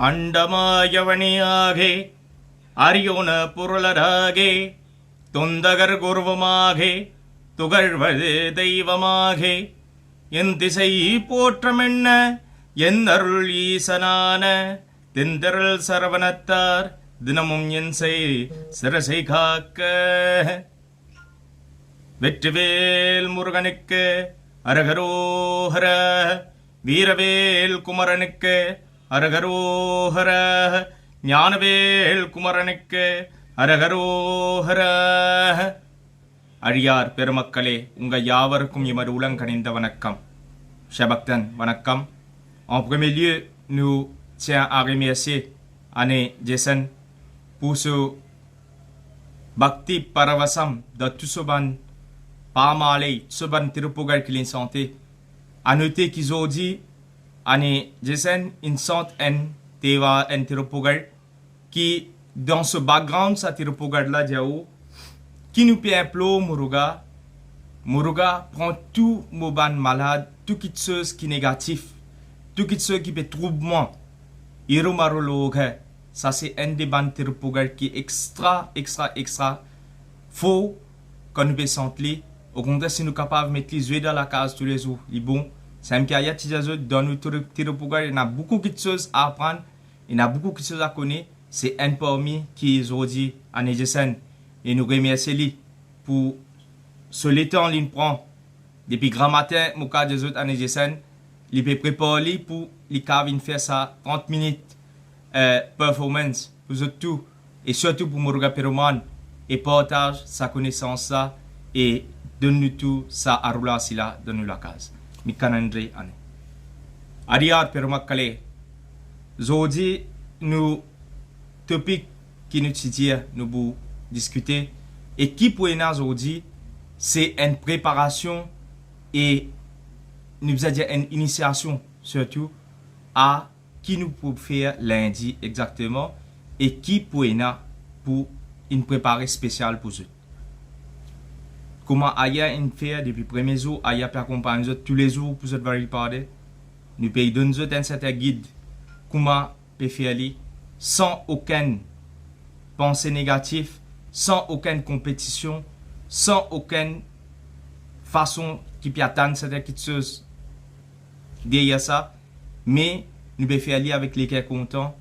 அண்டமாயவனியாகே அரியோன பொருளராகே தொந்தகர் குருவமாகே துகழ்வது தெய்வமாகே என் திசை போற்றமென்ன என் அருள் ஈசனான தெந்தருள் சரவணத்தார் தினமும் என் சிரசை காக்க. வெற்றிவேல் முருகனுக்கு அரகரோஹர, வீரவேல் குமரனுக்கு அரகரோஹர, ஞானவேல் குமரனுக்கு அரகரோஹர. அழியார் பெருமக்களே, உங்கள் யாவருக்கும் எமது உலங்கணிந்த வணக்கம். Chabaktan, வணக்கம். En premier lieu, nous tiens à remercier Anne Jason pour ce Bhakti Paravasam de Tusoban Pamalei, Tusoban Tirupugal qui santé. À noter qu'ils ont dit Anne Jason, une sante en Teva en Tirupugal qui, dans ce background, sa Tirupugal là, qui nous peut implorer Muruga. Muruga prend tout moban malade, tout qui chose qui est négatif, tout qui chose qui peut troublement. Irumarologue, ça c'est un des bandes Tirupugal qui est extra faux quand nous peut sentir. Au contraire, si nous sommes capables de mettre les yeux dans la case tous les jours, il est bon. C'est un cas dans nous Tirupugal, il y a beaucoup de choses à apprendre, il y a beaucoup de choses à connaître. C'est un parmi qui est aujourd'hui à Néjesen. Et nous remercions pour ce l'état en ligne prend. Depuis grand matin, mon cas des autres années Jésus, il peut préparer pour les cabines faire ça 30 minutes performance pour eux tout et surtout pour Muruga Peruman et partage sa connaissance là et donne-nous tout ça à rouler là donne-nous la case. Mikanandre ane. Ariar Perumakale. Zodi nous topic qui nous titille nous pour discuter et qui pour nous aujourd'hui c'est une préparation et nous allons dire une initiation surtout à qui nous peut faire lundi exactement et qui pour nous pour une préparer spéciale pour eux. Comment Aya une faire depuis le premier jour, Aya peut accompagner tous les jours pour cette variété. Nous payons donner un certain guide comment peut faire sans aucune pensée négative, sans aucune compétition, sans aucune façon qui peut atteindre certaines choses derrière ça, mais nous pouvons faire avec les cœurs contents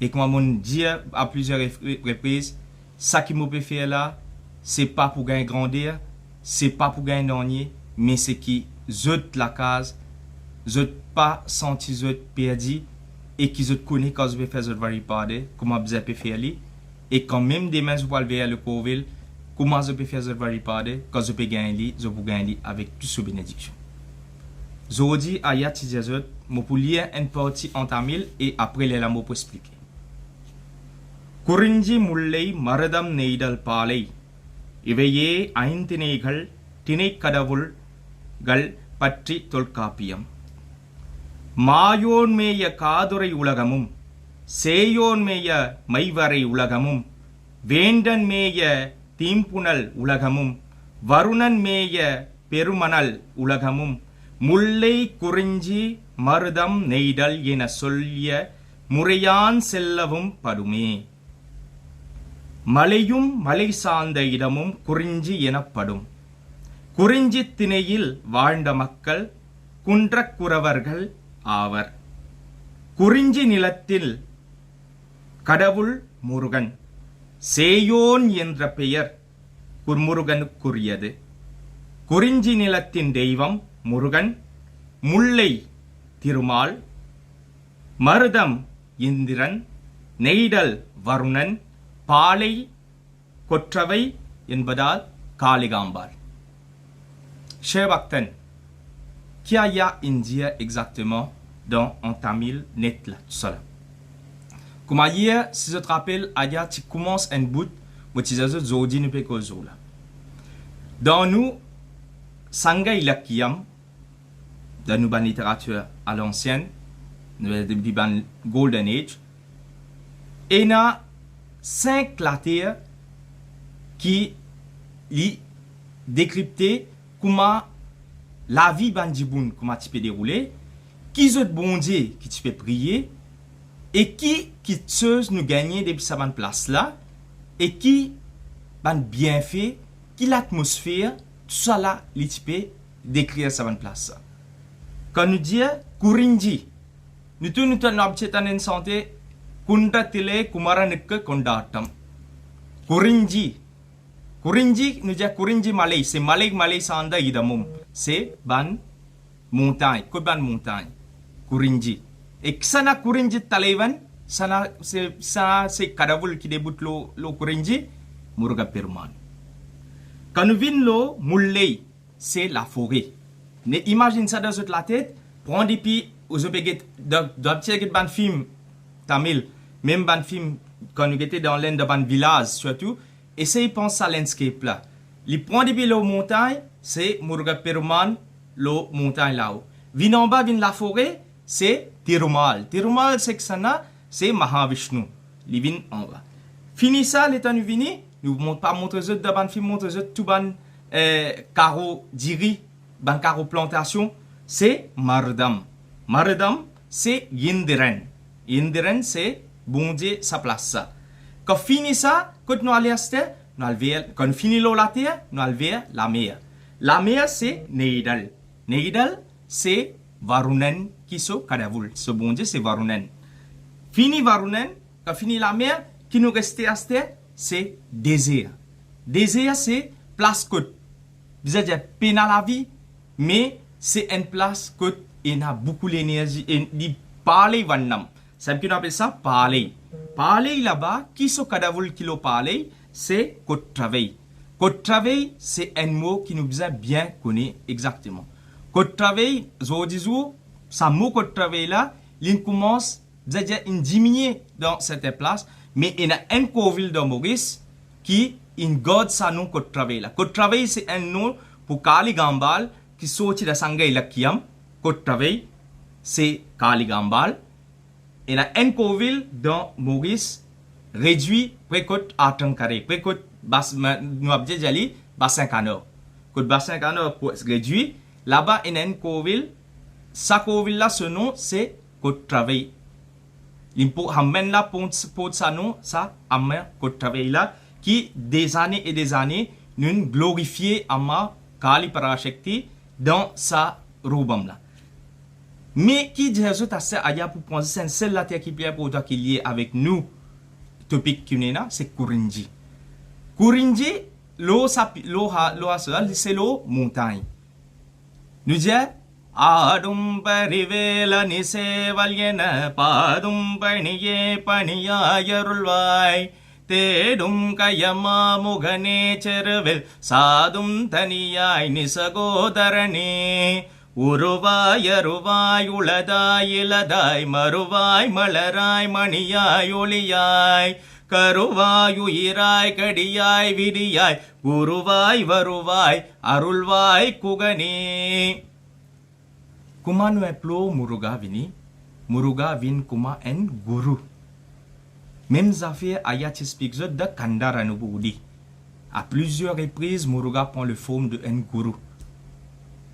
et comme on dit à plusieurs reprises, ça qui nous peut faire là, c'est pas pour gagner grandir, c'est pas pour gagner dernier, mais c'est qui zut la case, zut pas senti zut perdu et qui zut connaît quand je vais faire zut variété, comment vous peut faire et quand même demain je vais vers le Covid. Comment je peux faire cette variété quand je peux gagner, je peux gagner avec toute cette bénédiction. Aujourd'hui, Ayat Tijazot, je peux lire une partie en tamil et après les lamots pour expliquer. Kurinji mullai maradam neidal palai. இவையே ஐந்திணைகள் திணைக்கடவுள்கள் பற்றி தொல்காப்பியம். மாயோன்மேய காதுரை உலகமும் சேயோன்மேய மைவரை உலகமும் வேண்டன்மேய தீம்புணல் உலகமும் வருணன் மேய பெருமணல் உலகமும் முல்லை குறிஞ்சி மருதம் நெய்தல் என சொல்லிய முறையான் செல்லவும் படுமே. மலையும் மலை சார்ந்த இடமும் குறிஞ்சி எனப்படும். குறிஞ்சி திணையில் வாழ்ந்த மக்கள் குன்றக்குறவர்கள் ஆவர். குறிஞ்சி நிலத்தில் கடவுள் முருகன். சேயோன் என்ற பெயர் முருகனுக்குரியது. குறிஞ்சி நிலத்தின் தெய்வம் முருகன், முல்லை திருமால், மருதம் இந்திரன், நெய்தல் வருணன், பாலை கொற்றவை என்பதால் Kalikambal. Cher Bhaktan, qu'il y a à dire exactement dans en tamil net là, tout ça là. Comme hier, si je te rappelle, Aya, tu commences un bout, mais tu as zodi ne peut que zola. Dans nous, Sangha Ilakiyam, dans nous, la littérature à l'ancienne, depuis le Golden Age, et il y a 5 clatères qui décryptent comment la vie bandiboun, comment tu peux dérouler, qui sont bon Dieu, qui tu peux prier, et qui chose nous gagner depuis sa bonne place là et qui ban bienfait qui l'atmosphère tout ça là les types décrire sa bonne place ça quand nous dit kurinji nous tout nous objetan en santé kunda tile kumaranik kondatam kurinji nous dit kurinji malay c'est malay sanda idamum c'est ban montagne kurinji et sana kurinji talevan sana c'est kadavul qui débute lo kurinji muruga peruman quand nous vin lo mullei c'est la forêt ne imagine ça dans la tête prends des pieds aux obéguettes d'obtier ban film tamil même ban film quand nous étions dans l'un de ban village surtout essaye penser à landscape là les prends des pieds lo montagne c'est muruga peruman lo montagne là-haut vin en bas vin la forêt c'est Tirumal c'est que ça c'est Mahavishnu li vin en bas fini ça l'état nous vini nous montre pas montrer de ban film montrer tout ban caro diri ban caro plantation c'est Mardam c'est Yindiren c'est bon Dieu sa place ça quand fini ça quand nous aller nous aller quand fini la terre nous aller la mer c'est Neidal c'est Varunen qui so kadavul ce bon Dieu c'est Varunen fini Varunen quand fini la mer qui nous reste à c'est désert c'est place côte vous êtes peine à la vie mais c'est une place côte il a beaucoup d'énergie et dit parler vanam ça qu'on appelle ça parler là-bas qui so kadavul qui lo parler c'est côte travail c'est un mot qui nous besoin bien connaître exactement côte travail ça mot côte travail là il commence déjà une diminuer dans cette place mais il y a un coville de Maurice qui in God sa nom côte travail là côte travail c'est un nom pour Kali Gambal qui sorti de Sangay Lakiam côte travail c'est Kali Gambal il y a un coville dans Maurice réduit précote à carré précote nous avons déjà dit bassin canard côte bassin canard réduit là-bas il y a un coville sa coville là ce nom c'est côte travail il faut amener là pour ça nom ça amène côte travail là qui des années et des années nous glorifier ama Kali Parashakti dans sa roubam là mais qui Jésus a fait aya pour penser c'est celle là qui est pour toi qui lié avec nous topic qui là c'est Kurinji l'eau c'est l'eau montagne nous dit ஆடும் பரிவேலனி சேவல்யன பாடும் பணியே பணியாயருள்வாய் தேடும் கயமா முகனே செருவில் சாதும் தனியாய் நிசகோதரனே உருவாய் அருவாய் உளதாய் இலதாய் மறுவாய் மலராய் மணியாய் ஒளியாய் கருவாய் உயிராய் கடியாய் விடியாய் குருவாய் வருவாய் அருள்வாய் குகனே Kuma nous appelons Muruga vin kuma en guru. Même affaire ayat explique de Kandara Nuboudi. À plusieurs reprises, Muruga prend le forme de un guru.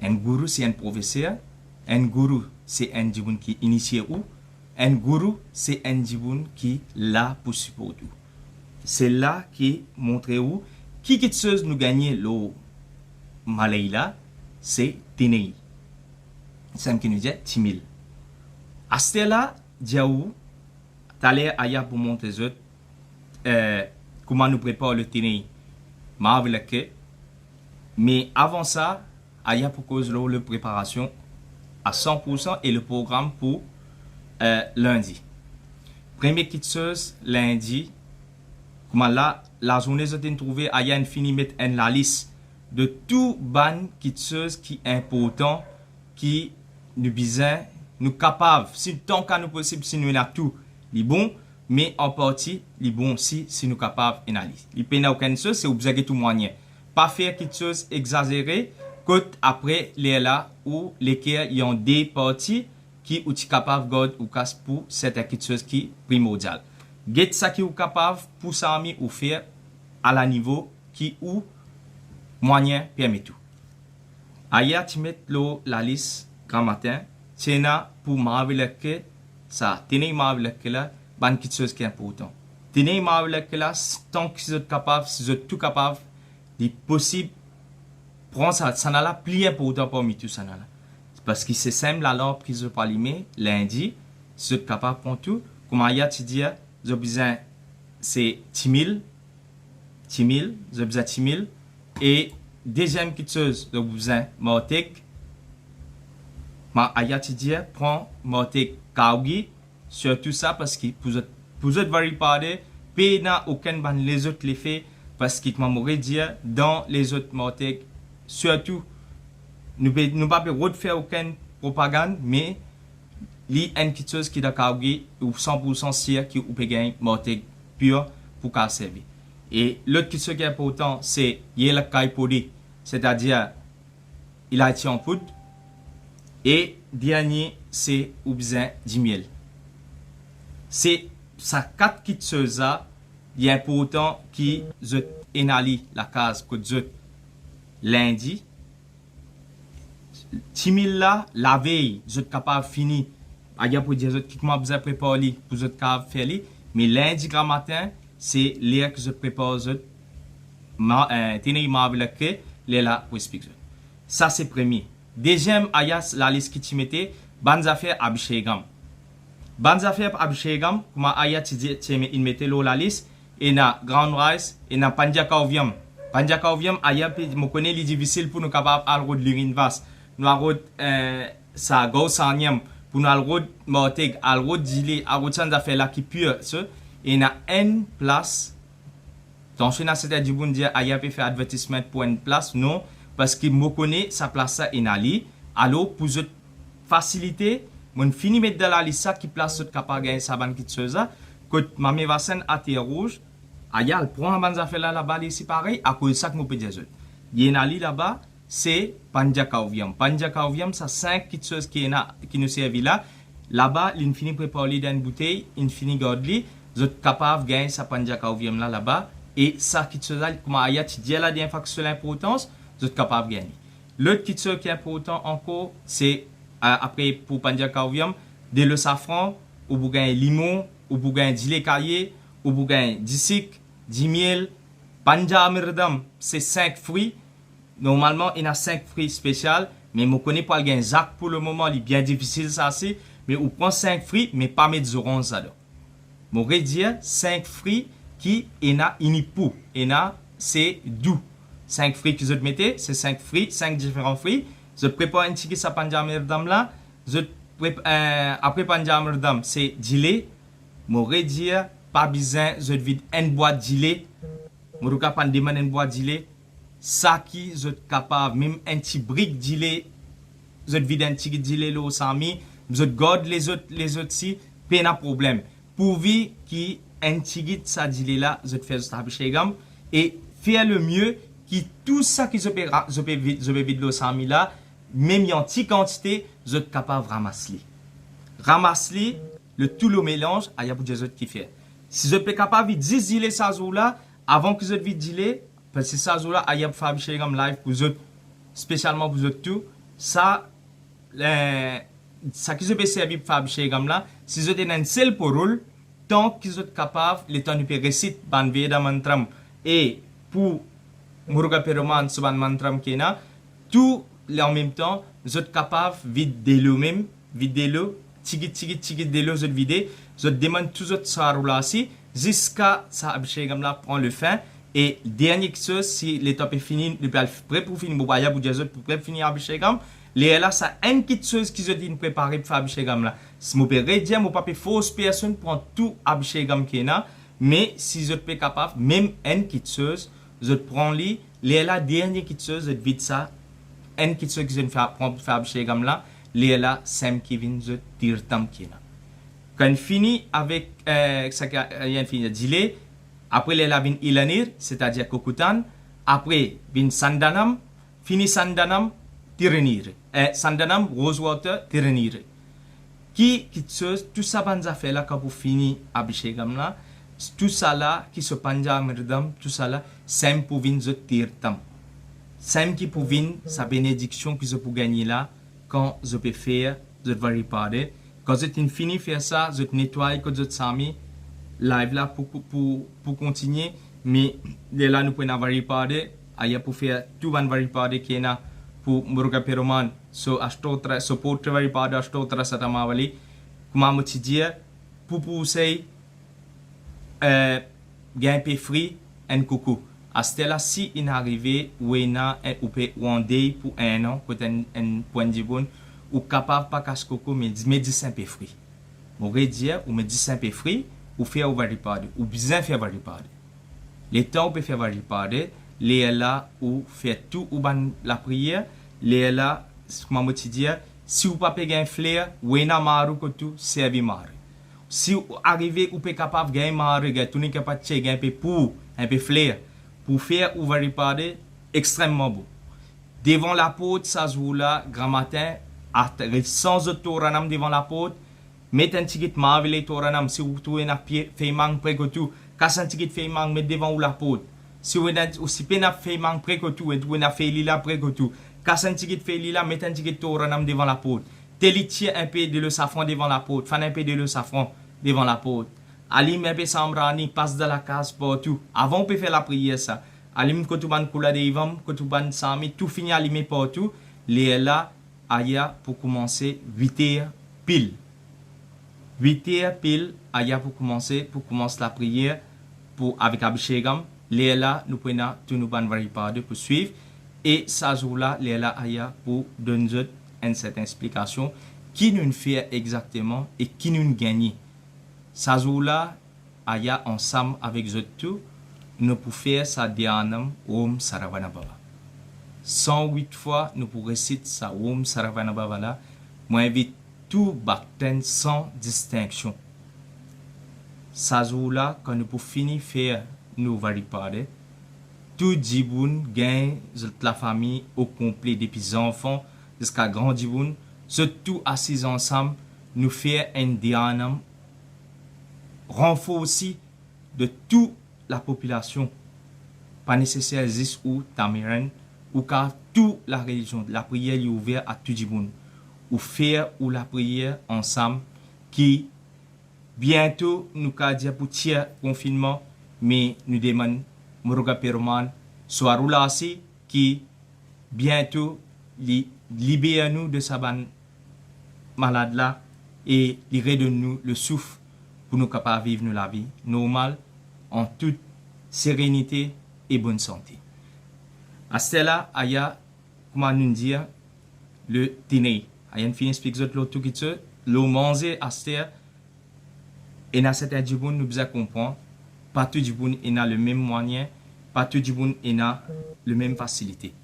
Un guru c'est un professeur. Un guru c'est un djiboun qui initie où. Un guru c'est un djiboun qui l'a pour supporter. C'est là qui montre où. Qui chose nous gagner le Malayla, c'est Tinei. C'est qui nous dit Timil. À ce là, Diaou, t'allais ailleurs pour monter comment nous prépare le Tinei. Mais avant ça, ailleurs pour cause de la préparation à 100% et le programme pour lundi. Première petite chose, lundi, comment là, la journée j'ai trouvé ailleurs une fini mettre en la liste de tout ban petites choses qui est important qui nous besoin nous capables si tant qu'à nous possible si nous avons tout les bons mais en partie les bons aussi si nous capables d'analyser les peine aucune chose c'est obligé tout moyen pas faire quelque chose exagéré côte après les là ou lesquels y ont des parties qui ou capable God ou casse pour cette quelque chose qui primordial get ça qui ou capable pour ça ami ou faire à la niveau qui ou moyen permet tout ailleurs tu mets la liste grand matin, tiens pour m'avéler que ça, tenez m'avéler que là, ban quelque chose qui est important. Tenez ma que là, tant que vous êtes capable, si vous êtes tout capable, il est possible, prendre ça, ça n'a la plus important parmi tout ça là. Parce que c'est simple, la lampe qui se peut allumer lundi, si vous êtes capable de prendre tout, comme Aya tu dis, vous avez besoin, c'est 10 000, vous avez besoin de 10 000, et deuxième quelque chose, vous avez besoin de mortique, Aya tu dis, prends mortique Kaugi, surtout ça parce que vous êtes variés puis n'a aucun ban les autres les faits parce que comme m'aurait dit dans les autres mortiques surtout nous pas faire aucune propagande mais il y a une chose qui d'accord ou 100% sûr qui peut gagner mortique pur pour qu'à servir et l'autre chose qui est important c'est il y a le caipodi c'est-à-dire il a été en poudre et dernier c'est ou besoin 10 000 c'est ça quatre petites choses là il est important qui je analyse la case que je lundi 10 000 là la veille je suis capable de finir il y a pour dire qui m'a besoin de préparer pour je capable faire mais lundi grand matin c'est l'air que je prépare je tenez ma que les là pour expliquer ça c'est premier deuxième ayas la liste qui tu mettais bonnes affaires abhishegam bonnes affaires abhishegam comme ayat tu mettais la liste et na ground rice et na panjakauvium ayat me connaît les difficile pour nous capable à road l'urine vaste nous à road ça gaussanium pour nous à road morteg à road dilé à road sans affaires là qui pure ce et na une place donc je n'ai pas dit bon dire ayat peut faire advertisement pour une place non parce que me connaît sa place ça inali alors pour faciliter mon fini mettre dans la liste qui place sur capable gagner ça ban qui chose que ma me vasen à terre rouge ayal prend ban affaire là là-bas ici pareil à cause ça que me peut dire yenali là-bas c'est panjakauvium ça 5 petites choses qui nous servi là-bas il finit préparer dans une bouteille il finit garder vous êtes capable gagner ça panjakauvium là-bas et ça qui chose là comme ayat dit là des facteurs l'importance vous êtes capable de gagner. L'autre qui est important encore, c'est après pour panjakauvium, de le safran, ou vous gagnez limon, ou vous gagnez du lait caillé, ou vous gagnez du sucre, du miel. Panjamirdam, c'est 5 fruits. Normalement, il y a 5 fruits spéciaux, mais je ne connais pas le gain Zach pour le moment, il est bien difficile ça c'est. Mais on prend 5 fruits, mais pas mettre des oranges là-dedans. Je vais dire 5 fruits qui est inipou, et c'est doux. 5 fruits que je mettez, c'est 5 fruits, 5 différents fruits. Je prépare un petit peu panjamirdam là. Après panjamirdam, c'est du lait. Je dire pas besoin, je vide une boîte de lait. Je vais pas demander une boîte de lait. Ça qui je capable, même un petit brique de lait. Je vide un petit de lait là, sami. Je garde les autres si, pas de problème. Pourvu qui un petit de ça de lait là, je fais ça et faire le mieux. Qui tout ça qui je peux vide le 100 000 là, même en petite quantité, je suis capable de ramasser. Ramasser tout le mélange, il y a beaucoup de qui fait. Si je suis capable de 10 dilés ça là, avant que je vide dilé, parce que ça là, il y a fabriqué comme live pour vous, spécialement pour vous tout, ça qui je peux servir pour fabriquer comme là, si je tenais un seul pour roule, tant que je suis capable, le temps de réciter ban veda mantram et pour Muruga Peruman Suban Mantram Kena, tout en même temps, vous êtes capable de vider le même, vider le, tigit de l'eau, vous êtes vidé, vous demandez tout ça là aussi, jusqu'à ça abchegam là prend le fin, et dernière chose, si l'étape est finie, le prêt pour finir, vous dire pour prêt finir abchegam, les là, ça une petite chose qui se dit préparer pour faire abchegam là. Si vous pouvez dire, vous pas fausse personne prend tout abchegam Kena, mais si vous êtes capable, même une petite chose, je prends les là dernière petite chose je vide ça une petite chose que je prends pour faire chez gamla les là sem qui vient je tire tam qui là quand fini avec ça qui a fini dilé après les là vient ilanir c'est-à-dire kokutan après vient sandanam fini sandanam tirenir sandanam rosewater tirenir qui petite chose tout ça ban affaire là quand vous fini abhishek gamla tout ça là qui se panjamirdam tout ça là sem pour venir je tirtam sem qui pour venir sa bénédiction que je peux gagner là quand je peux faire je vais réparer quand je fini faire ça je nettoie que je sami live là pour continuer. Mais là, nous pouvons varier pour faire tout van varier qui est là pour Muruga Peruman. So, ashtotra, support varier ashtotra satamavali. Comment me dire, pour pousser, gain pe free and coucou. À ce là, si il arrive, ou one day pour un an, pour un point de vue, ou capable pas casse coco, mais médecin pe free. On va dire, ou médecin pe free, ou faire ou varier ou bien faire varier. Les temps où peut faire varier, les là où fait tout ou ban la prière, les là, comment me dire, si vous pas gagner flair, ou ena maru que tout, servi maru. Si vous arrivez ou peut capable gagner maru, tout n'est capable de gagner un peu pour, un peu flair, pour faire ou varier extrêmement beau. Devant la porte, ça se voit là, grand matin, sans autoranam devant la porte, mettez un ticket marvelé autoranam, si vous trouvez un pied, fait manque près que tout, casse un ticket fait manque, mettez devant ou la porte. Si vous avez aussi peine à faire manque près que tout, et vous avez fait lila près que tout, casse un ticket fait lila, mettez un ticket autoranam devant la porte. Télitier un peu de le safran devant la porte, fan un peu de le safran devant la porte. Alim un peu sambrani, passe dans la case partout. Avant, on peut faire la prière ça. Alim kotuban kula de ivam, kotuban sami, tout fini alimé partout. Les là, aya pour commencer 8h pile. 8h pile, aya pour commencer la prière pour avec Abhishekam. Les là, nous prenons tout nous ban varipade pour suivre. Et ça jour là, les là, aya pour donner une certaine explication qui nous fait exactement et qui nous gagne. Ça jour là, aya ensemble avec eux tout, nous pouvons faire ça Dhyanam Om Saravana Bhava. 108 fois, nous pouvons réciter ça Om Saravana Bhava là. Moi, invite tout bactère sans distinction. Ça jour là, quand nous pouvons finir faire nous varier, tout Djiboun gagne la famille au complet, depuis les enfants jusqu'à grand Djiboun, surtout assis ensemble, nous faire un Dhyanam renfort aussi de toute la population, pas nécessaire Zis ou Tamiran, ou car toute la religion, la prière est ouverte à tout le monde, ou faire ou la prière ensemble, qui bientôt nous allons dire pour tiers confinement, mais nous demandons Muruga Peruman, soit roulasi, qui bientôt libère nous de sa malade là et redonne nous le souffle pour nous capables de vivre la vie normale en toute sérénité et bonne santé. À cela, il y a, comment nous dire, le dîner. Il y a une fin explique l'autre qui se, le manger à terre, et dans cette édition, nous devons comprendre, pas tout le monde est le même moyen, pas tout le monde est la même facilité.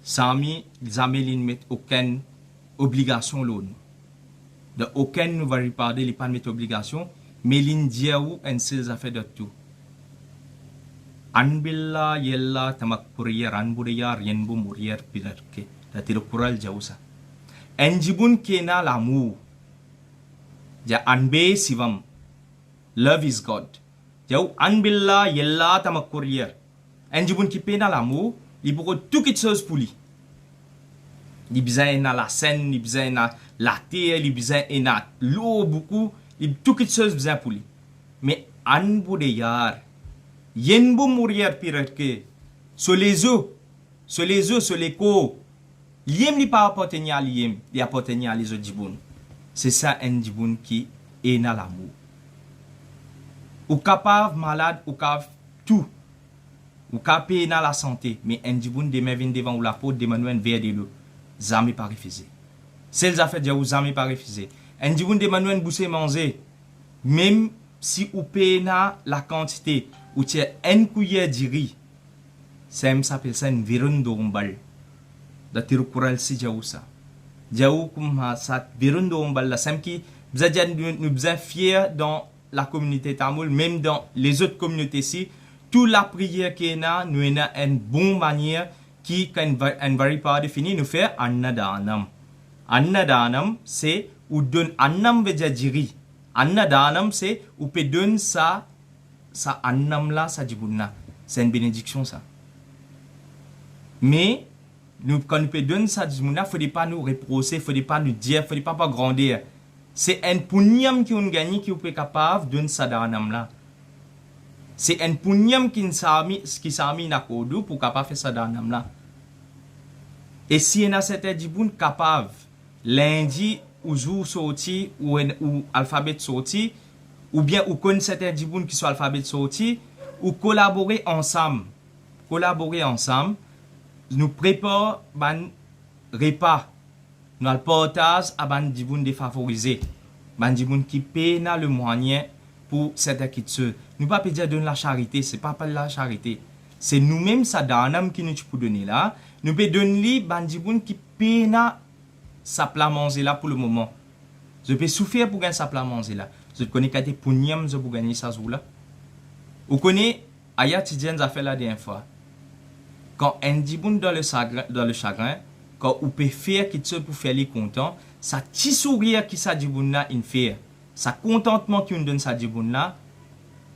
Sami, les amis ne mettent aucune obligation l'autre. De aucun nous va reparler, ils ne pas mettre obligation. Mais l'India ou un seul affaire de tout. Anbilla yella tamak puriya ranburiya rienbu murier pilarke. Tatiru kural jausa. Enjibun kena l'amour. Ja anbe sivam. Love is God. Jau anbilla yella tamak puriya. Enjibun ki pena l'amour. Il faut tout quelque chose pour lui. Il besoin na la scène, il besoin na la terre, il besoin na l'eau beaucoup. Il tout quelque chose besoin pour lui. Mais an bude yar, yenbu mourir pire que sur les eaux, sur les co, l'iem li pas appartenir à l'iem, il appartenir à les autres djiboun. C'est ça un djiboun qui est dans l'amour. Ou capable malade, ou capable tout, ou capable dans la santé, mais un djiboun demain vient devant ou la porte de Manuel vers de l'eau, jamais pas refusé. Celles affaires de jamais pas refusé. Un djiboun de Manuel boussé manger, même si ou pena la quantité, ou tiens une cuillère de riz, ça s'appelle ça une virondombal. Da tirukural si jaou ça. Jaou comme ça virondombal la sam qui nous besoin fiers dans la communauté tamoul, même dans les autres communautés ici, toute la prière qui est là, nous avons une bonne manière qui quand une variété définie nous fait annadanam. Annadanam c'est ou donne annam veut dire riz. Annadanam c'est ou peut donner ça annam là ça djibouna. C'est une bénédiction ça. Mais nous quand nous peut donner ça djibouna, faut pas nous reprocher, faut pas nous dire, faut pas grandir. C'est un punyam qui on gagne qui peut capable donner ça d'annam là. C'est un punyam qui s'ami na kodu pour capable faire ça dans nam là. Et si on a certains jiboun capable lundi ou jour sorti ou alphabet sorti ou bien ou connaît certains jiboun qui sont alphabet sorti ou collaborer ensemble. Nous préparons ban repas. Nous le partage à ban jiboun défavorisé. Ban jiboun qui paye le moyen pour certains qui tuent. Nous pas dire donner la charité, c'est pas la charité. C'est nous-mêmes ça danam qui nous pour donner là. Nous peut donner ban jiboun qui paye sa plat manger là pour le moment. Je peux souffrir pour gagner sa plat manger là. Je connais qu'à des punyam pour gagner ça jour là. Vous connaissez Aya Tidjen a fait la dernière fois. Quand un jiboun dans le chagrin, quand on peut faire quelque chose pour faire les contents, ça petit sourire qui ça jiboun là in fait, ça contentement qui on donne ça jiboun là,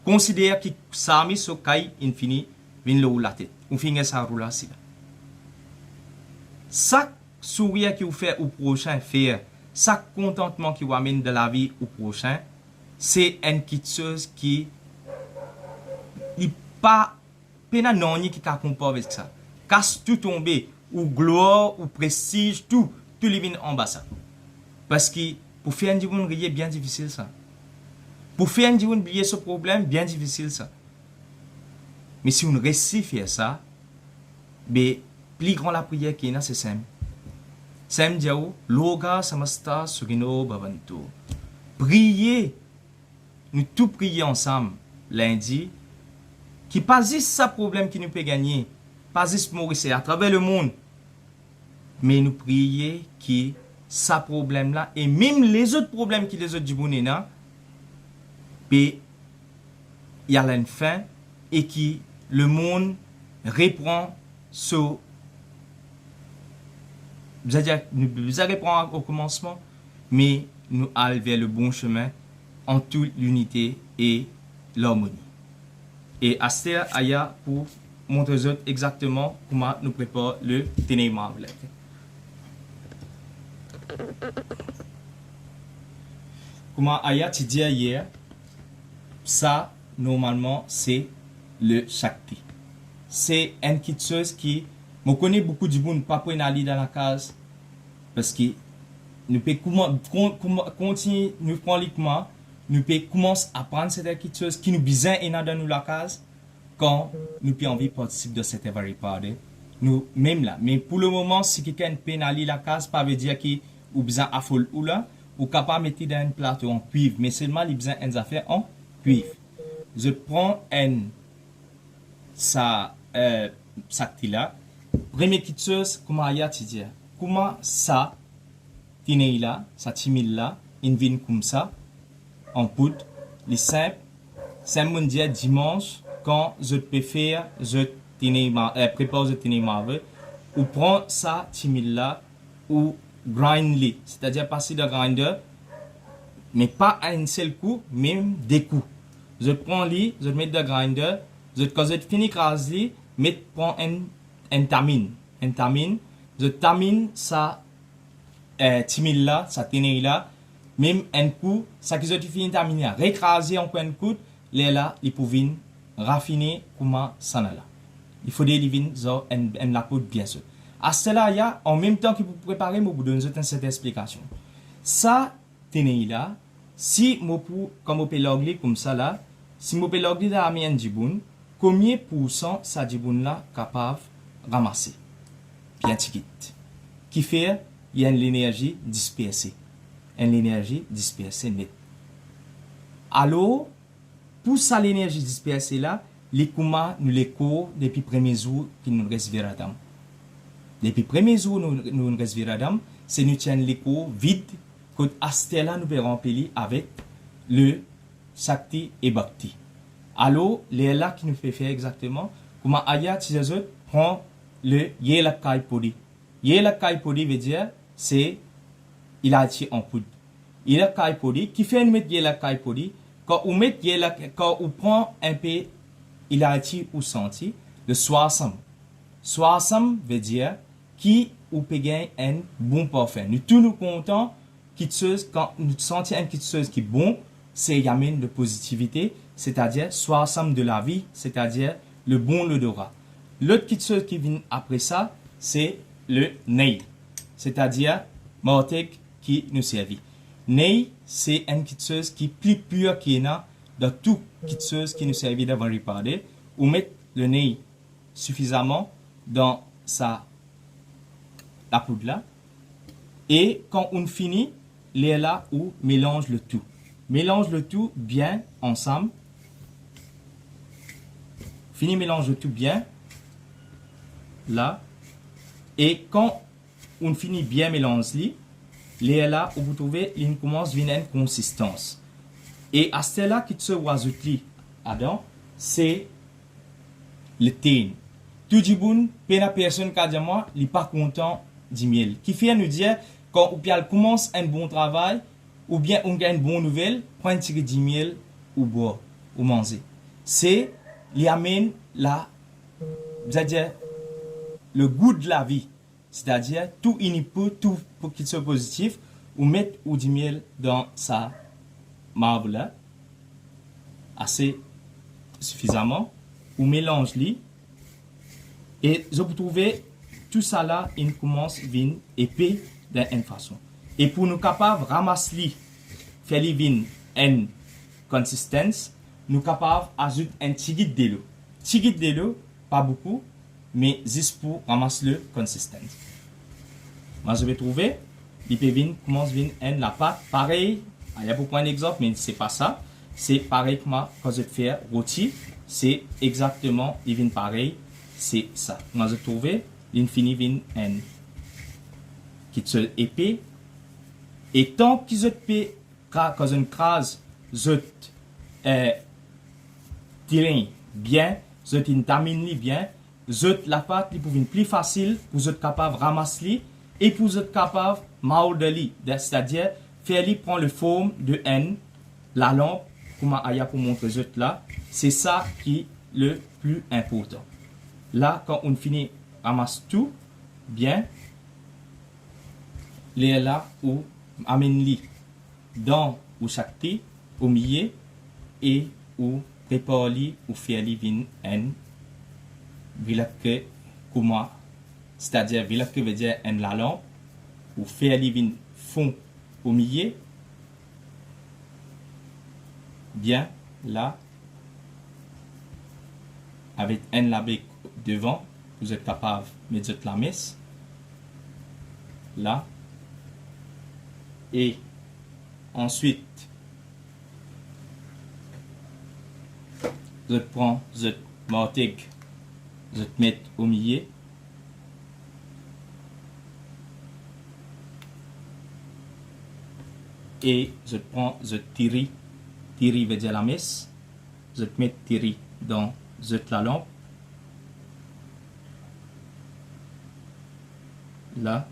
considère que ça mis so kai infini vin le ou la tête. On finit ça roule là. Ça sourire qui vous fait au prochain faire, ça contentement qui vous amène de la vie au prochain, c'est une petite chose qui il pas pena non qui ka compare avec ça. Casse tout tomber ou gloire ou prestige tout les vient en bas ça. Parce que pour faire un jiboun rier bien difficile ça. Pour faire un jiboun oublier ce problème bien difficile ça. Mais si on réussit faire ça, ben plus grand la prière qui est c'est simple. Simple diao loga samasta sugino babanto. Prier, nous tout prier ensemble lundi. Qui pas juste ça problème qui nous peut gagner, pas juste mourir à travers le monde, mais nous prier qui ça problème là et même les autres problèmes qui les autres jibounés là, puis il y a une fin et qui le monde reprend sur nous reprend au commencement, mais nous allons vers le bon chemin en toute l'unité et l'harmonie. Et Aster Aya pour montrer aux autres exactement comment nous prépare le ténéma. Comment Aya tu dis hier, ça normalement c'est le Shakti. C'est une petite chose qui, je connais beaucoup de gens pas pour aller dans la case parce que nous pouvons continuer, nous prenons l'équipement. Nous pouvons commencer à prendre cette petite chose qui nous besoin et dans nous la case quand nous pouvons envie participer de cette variété. Nous même là. Mais pour le moment, si quelqu'un peut aller la case, pas veut dire qu'il a besoin à folle ou là, ou capable de mettre dans un plateau en cuivre, mais seulement il a besoin des affaires en cuivre. Je prends ça là. Première petite chose, comment Aya te dire, comment ça, tine là, ça timide là, il vient comme ça. En poudre, les simples, c'est mon dia dimanche, quand je peux faire, je prépare le ténéma, ou prends ça, timide là, ou grind les, c'est-à-dire passer de grinder, mais pas à un seul coup, même des coups. Je prends les, je mets de grinder, quand je finis craser, je prends un tamine, je tamine ça, timide là, ça téné là, même un coup, ça qui est fini terminé, récraser encore un coup, là, il peut venir raffiner comment ça là. Il faut des livres, en la poudre bien sûr. À cela, il y a, en même temps que vous préparez, vous donne cette explication. Ça, tenez là, si comme vous pouvez l'anglais comme ça là, si vous pouvez l'anglais dans la jiboun, combien % ça jiboun là capable de ramasser? Bien petit. Qui fait, il y a l'énergie dispersée. L'énergie dispersée net. Alors, pour ça l'énergie dispersée là, les kouma nous les cours depuis premier jour qui nous reste viradam. Depuis premier jour nous reste viradam, c'est nous tiens les cours vide que Astella nous peut remplir avec le Shakti et Bhakti. Alors, les là qui nous fait faire exactement, comment Aya Tizazot prend le Yelakai Podi. Yelakai Podi veut dire c'est il a été en poudre. Il a kaipodi, qui fait une mettre la kaipodi, quand on met quand on prend un peu, il a été ou senti, le soissam. Soissam veut dire qui ou peut gagner un bon parfum. Nous tous nous contents, quand nous sentons une petite chose qui est bon, c'est yamen de positivité, c'est-à-dire soit ensemble de la vie, c'est-à-dire le bon l'odorat. L'autre petite chose qui vient après ça, c'est le ney, c'est-à-dire mortek qui nous servit. Ney, c'est une petite chose qui est plus pure qu'il y en a dans toute petite chose qui nous servit d'avant de parler, ou mettre le nez suffisamment dans la poudre là. Et quand on finit, les là où mélange le tout. Mélange le tout bien ensemble. Fini mélange le tout bien. Là. Et quand on finit bien mélanger, les là où vous trouvez, il commence à venir une consistance. Et à ce là qui se rajoute là-dedans, c'est le thé. Tout du bon, la personne qui a dit moi, il n'est pas content du miel. Qui fait nous dire, quand on commence un bon travail, ou bien on a une bonne nouvelle, prend un petit de miel ou boire, ou manger. C'est, il amène c'est-à-dire, le goût de la vie. C'est-à-dire, tout input, tout pour qu'il soit positif, ou mettre ou du miel dans sa marbre là, assez suffisamment, ou mélange-les. Et je peux trouver tout ça là, il commence à venir épais d'une façon. Et pour nous capables de ramasser, faire une consistance, nous capables d'ajouter un petit guide de l'eau. Petit guide de l'eau, pas beaucoup, mais juste pour ramasser le consistance. Moi, je vais trouver, l'IPVIN commence à venir la pâte. Pareil, il y a pour prendre un exemple, mais c'est pas ça. C'est pareil que moi, quand je fais rôti, c'est exactement, il vient pareil. C'est ça. Moi, je trouve l'infini vin n qui est épais. Et tant qu'ils ont fait, quand on crase, je tire bien, je termine bien, je la pâte pour une plus facile, pour être capable de ramasser et pour être capable de mordre, c'est-à-dire faire prendre le forme de n, la lampe, comme Aya pour montrer là, c'est ça qui est le plus important. Là, quand on finit, ramasse tout bien, les là où amène-les dans ou chaque thé, au milieu, et ou prépare-les ou faire-les vin en vilake comment, c'est-à-dire vilake veut dire en la lampe, ou faire-les vin fond au milieu, bien là, avec un labé devant, vous êtes capable de mettre la messe là, et ensuite je prends je mortig, je mets au milieu et je prends je tire veut dire la messe, je mets tire dans la lampe là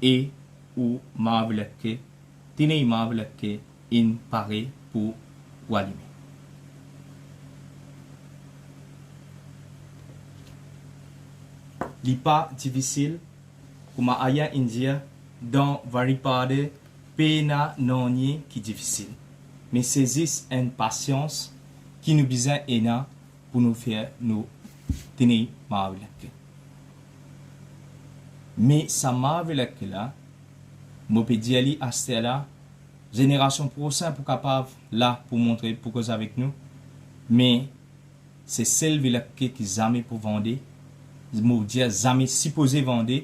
et ou mavleke tine mavleke in pare pour allumer. Il n'est pas difficile comme aya india dans varipade pena nonye qui difficile, mais saisissent une patience qui nous besoin ena pour nous faire nous tine mavleke. Mais ça marvel que là, moi peux dire à celle-là, génération prochaine pour capable là pour montrer pour cause avec nous. Mais c'est celle qui jamais pour vendre, moi dire jamais supposé vendre.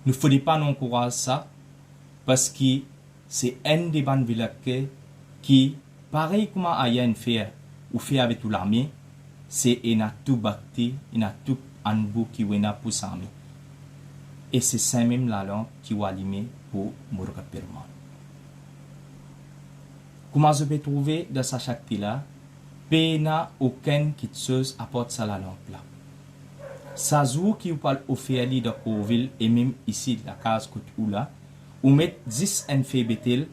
Ne faut pas nous encourager ça parce que c'est un des bandes qui pareil comme Ayan fait ou fait avec tout l'armée, c'est une tout bâti, une tout anbou qui wena pour ça. Et c'est ça même la langue qui va allumer pour Mourga Perman. Comment je peux trouver dans sa chakti là, pena aucune qui chose apporte ça la langue là. Ça joue qui vous parle au féali de Corville et même ici la case côte ou là, ou mettre 10 en fait bétel,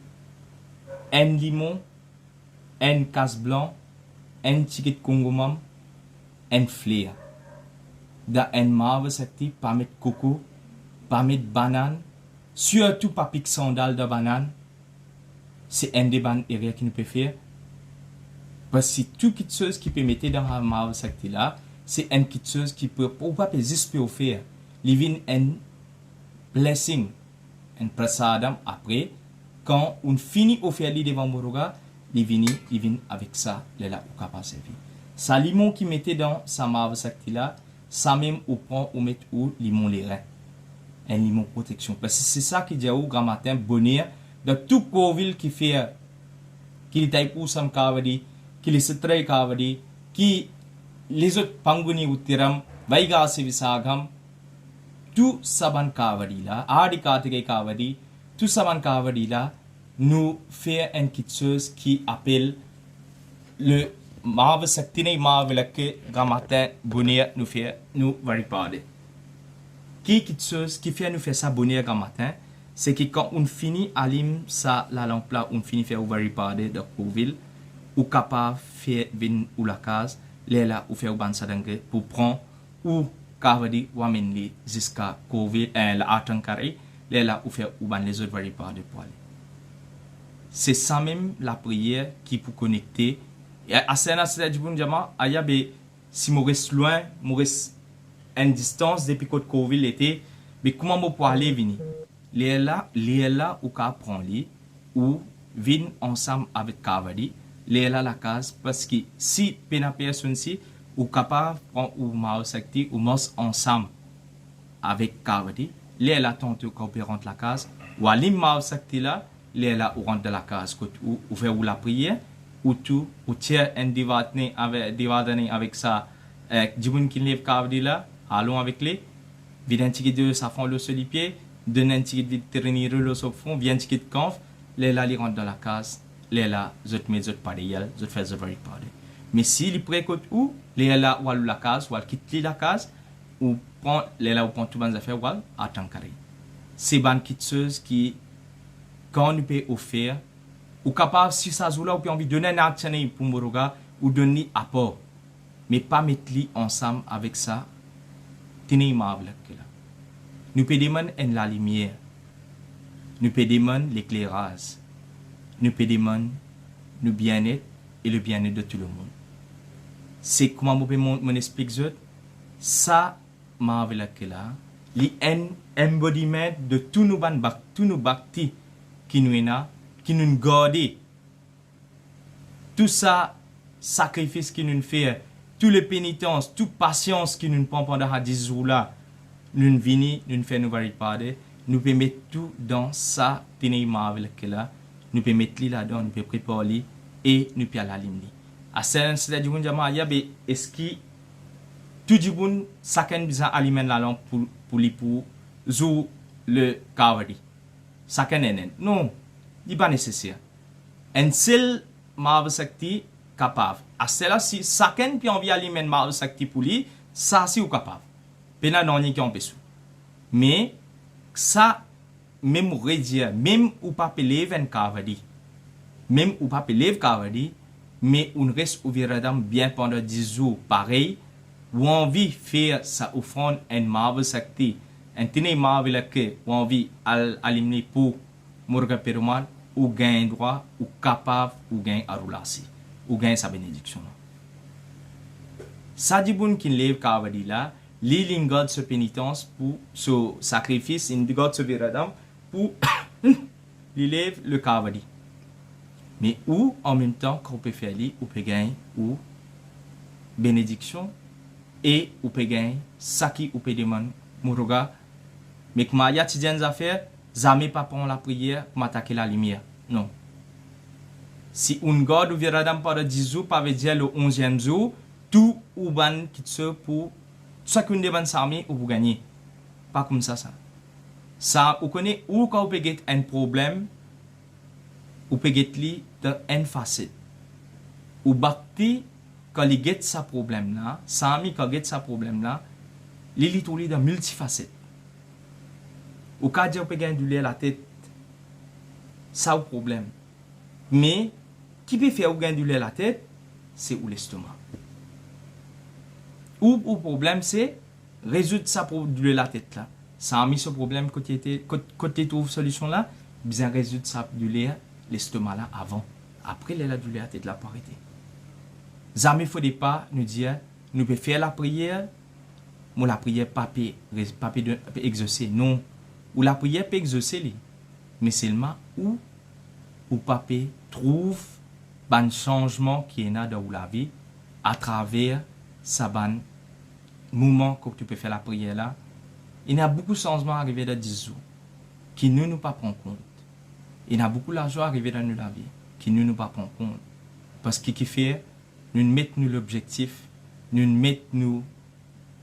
un limon, un casse blanc, un ticket congomam, un flair. Dans un marve sakti, pas mettre coco, pas mettre banane, surtout pas pique sandal de banane, c'est un des bonnes erreurs qui nous peut faire. Parce que tout quelque chose qui peut mettre dans la marbre sakti là, c'est une quelque chose qui peut pas juste peut faire. Living un blessing, un prasadam après, quand on finit au faire devant Muruga, il vient avec ça, il est là ou capable de servir. Ça limon qui mettait dans sa marbre sakti là, ça même ou prend ou met où limon les reins. Un limon protection. Parce que c'est ça qui dit au grand matin, bonheur, de tout Covid qui fait, qui est taille pour sam kavadi, qui les setrai kavadi, qui les autres panguni ou tiram, vaiga se visagam, tout saban kavadi là, adi katige kavadi, tout saban kavadi là, nous fait une petite chose qui appelle le marve sakti marve là que grand matin bonheur nous fait nous variparder. Qui quelque chose qui fait nous faire ça bonheur grand matin, c'est que quand on finit allume ça la lampe là, on finit faire ouvrir parler de Covid, ou capable faire venir ou la case, les là ou faire ban sadangue pour prendre ou cavadi ou amener jusqu'à Covid la attend carré, les là ou faire ou ban les autres ouvrir parler pour aller. C'est ça même la prière qui pour connecter. Et à ce du bon diamant, ayabe si je reste loin, je reste une distance depuis que le Covid était, mais comment je peux aller venir? Les là ou qu'à prendre ou venir ensemble avec Kavadi, les là la case parce que si pena personne si ou capable prendre ou mao sakti ou mos ensemble avec Kavadi, les là tente coopérante la case ou alim mao sakti là, les là ou rentre dans la case ou faire ou la prière ou tout ou tiers un divatné avec ça djibun qui lève Kavadi là, allons avec les viens ticket de sa fond le solipier donne un ticket de terrain le fond vient ticket de conf les là les rentre dans la case les là zot met zot pas de zot fait zot very pas mais si il précote ou les là ou la case ou quitte la case ou prend les là ou prend tout ban affaire ou attend carré c'est ban kitseuse qui quand on peut offrir ou capable si ça zoula ou puis envie donner un action pour Moroga ou donner apport mais pas mettre li ensemble avec ça tenez marble là nous peut demander la lumière nous peut demander l'éclairage nous peut demander le bien-être et le bien-être de tout le monde c'est comment vous pouvez m'expliquer ça marble là un embodiment de tous nos bhakti qui nous est là qui nous garde tout ça sacrifice qui nous fait toutes les pénitences toute patience qui nous prend pendant 10 jours là nous venons nous fait nous varier nous pouvons mettre tout dans ça tenez marvel que là nous pouvons mettre là-dedans nous pouvons préparer et nous pouvons aller à c'est du bon diamant il y a est-ce qui tout du bon chacun besoin aliment la langue pour zou le kavadi chacun non il pas nécessaire un seul marve sakti capable à cela si chacun puis envie aliment marve sakti pour lui ça c'est ou capable pena non ni qui on peut mais ça même redire même ou pas lever un kavadi même ou pas lever kavadi mais on reste ouvert bien pendant 10 jours pareil ou envie faire sa offrande un marve sakti un tene marve là que ou envie alimenter pour morga peruman ou gain droit ou capable ou gain arulasi ou gain sa bénédiction ça dit bon qui lève kavadi là l'healing God se pénitence pour ce sacrifice in God se viradam pour l'élève le kavadi mais ou en même temps qu'on peut faire li ou peut gagner ou bénédiction et ou peut gagner saki ou peut demander muruga mais que ma yatidienne affaire jamais pas prendre la prière pour m'attaquer la lumière non si un God ou viradam par 10 jours pas veut dire le 11e jour tout ou ban qui se pour chacune des bandes armées ou vous gagnez pas comme ça ça vous connaissez ou quand vous pouvez un problème ou peut li dans une facette ou bacti quand il get sa problème là sami quand get sa problème là il est dans multifacette ou quand vous peut gagner douleur la tête ça au problème mais qui peut faire ou gagner douleur la tête c'est ou l'estomac ou problème c'est résoudre ça pour douleur la tête là ça a mis ce problème côté trouve solution là bien résoudre ça douleur l'estomac là avant. Après, la douleur est de la parité. Jamais il ne faudrait pas nous dire, nous pouvons faire la prière, mais la prière pas peut exaucer. Non, ou la prière peut exaucer, mais seulement où papa trouve un changement qui est dans la vie à travers ce moment que tu peux faire la prière là. Il y a beaucoup de changements arrivés dans 10 jours qui ne nous pas prendre compte. Il y a beaucoup d'argent arrivé dans la vie qui ne nous pas prendre compte. Parce que qui fait, nous mettons l'objectif, nous mettons nos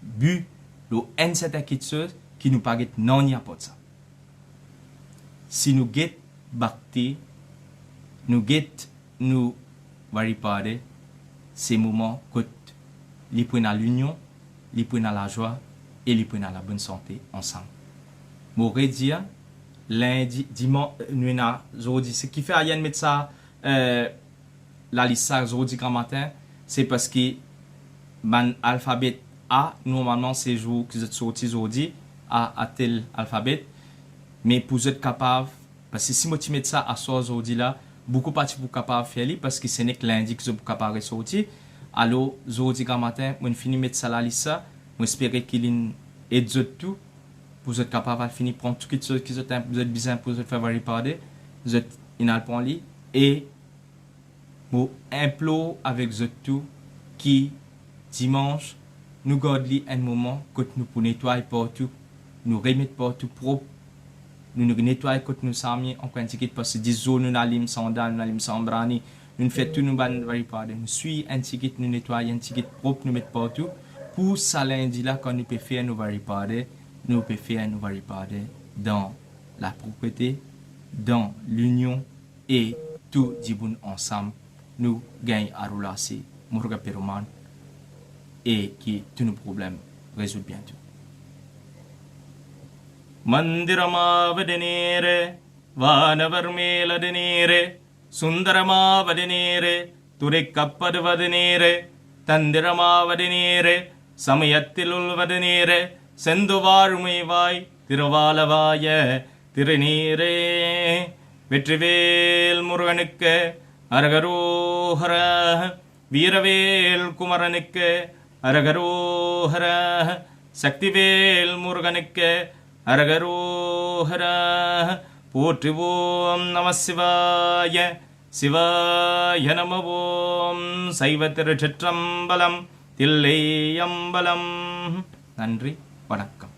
buts, nous une certaine chose qui nous paraît non n'y a pas de ça. Si nous guettons bâti, nous guettons nous varier ces moments que les prennent à l'union, les prennent à la joie et les prennent à la bonne santé ensemble. M'aurais dit lundi, dimanche, nous avons aujourd'hui. Ce qui fait à Yann mettre ça la liste aujourd'hui grand matin, c'est parce que mon alphabet A normalement c'est jour que vous êtes sorti aujourd'hui à tel alphabet, mais pour être capable, parce que si moi tu mets ça à soir aujourd'hui là, beaucoup parties pour capable faire parce que ce n'est que lundi que vous êtes capable de sortir. Alors aujourd'hui grand matin, moi finis mettre ça la liste, moi espérer qu'il aide tout. Vous êtes capable de finir prendre toutes les choses qui vous êtes besoin pour vous faire réparer, vous êtes inalpon li et vous implore avec vous tout qui dimanche nous gardons un moment que nous pour nettoyer partout, nous remettre partout propre, nous nettoyer quand nous sommes en quantité parce que 10 jours nous n'allume sans dents, nous n'allume sans brani, nous faisons tout nous réparer, nous suivons un ticket, nous nettoyer un ticket propre, nous mettre partout pour ça lundi là quand nous pouvons faire nous réparer. Nous pouvons faire nous réparer dans la propriété, dans l'union et tout du bon ensemble. Nous gagnons à relancer Mourga Péroman et qui tous nos problèmes résout bientôt. Mandirama vadenire, Vanavarmela denire, Sundarama vadenire, Turikapad vadenire, Tandirama vadenire, Samayatilul vadenire, செந்துவாழ்மைவாய் திருவாலவாய திருநீரே வெற்றிவேல் முருகனுக்கு அரகரோஹர வீரவேல் குமரனுக்கு அரகரோஹர சக்திவேல் முருகனுக்கு அரகரோஹர போற்றுவோம் நம சிவாய சிவாய நமவோம் சைவ திருச்சிற்றம்பலம் தில்லையம்பலம் நன்றி வணக்கம்.